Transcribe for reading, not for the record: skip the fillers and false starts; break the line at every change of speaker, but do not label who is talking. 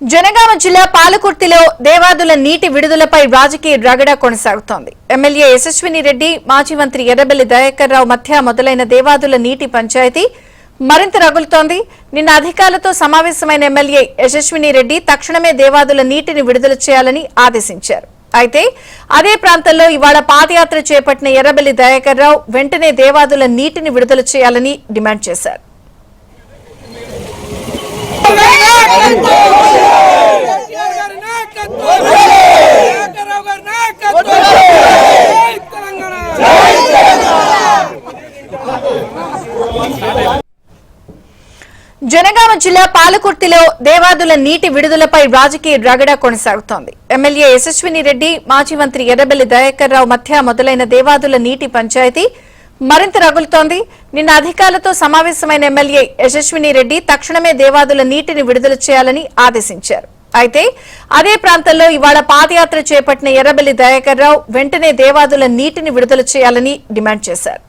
జనగామ జిల్లా పాలకుర్తిలో దేవాదుల నీటి విడుదలపై రాజకీయ రగడ కొనసాగుతోంది. ఎమ్మెల్యే యశస్విని రెడ్డి, మాజీ మంత్రి ఎర్రబెల్లి దయాకర్ రావు మధ్య మొదలైన దేవాదుల నీటి పంచాయతీ మరింత రగులుతోంది. నిన్న అధికారులతో సమావేశమైన ఎమ్మెల్యే యశస్విని రెడ్డి తక్షణమే దేవాదుల నీటిని విడుదల చేయాలని ఆదేశించారు. అయితే అదే ప్రాంతంలో ఇవాళ పాదయాత్ర చేపట్టిన ఎర్రబెల్లి దయాకర్ రావు వెంటనే దేవాదుల నీటిని విడుదల చేయాలని డిమాండ్ చేశారు. జనగామ జిల్లా పాలకుర్తిలో దేవాదుల నీటి విడుదలపై రాజకీయ రగడ కొనసాగుతోంది. ఎమ్మెల్యే యశస్విని రెడ్డి, మాజీ మంత్రి ఎర్రబెల్లి దయాకర్ రావు మధ్య మొదలైన దేవాదుల నీటి పంచాయతీ మరింత రగులుతోంది. నిన్న అధికారులతో సమావేశమైన ఎమ్మెల్యే యశస్విని రెడ్డి తక్షణమే దేవాదుల నీటిని విడుదల చేయాలని ఆదేశించారు. అయితే అదే ప్రాంతంలో ఇవాళ పాదయాత్ర చేపట్టిన ఎర్రబెల్లి దయాకర్ రావు వెంటనే దేవాదుల నీటిని విడుదల చేయాలని డిమాండ్ చేశారు.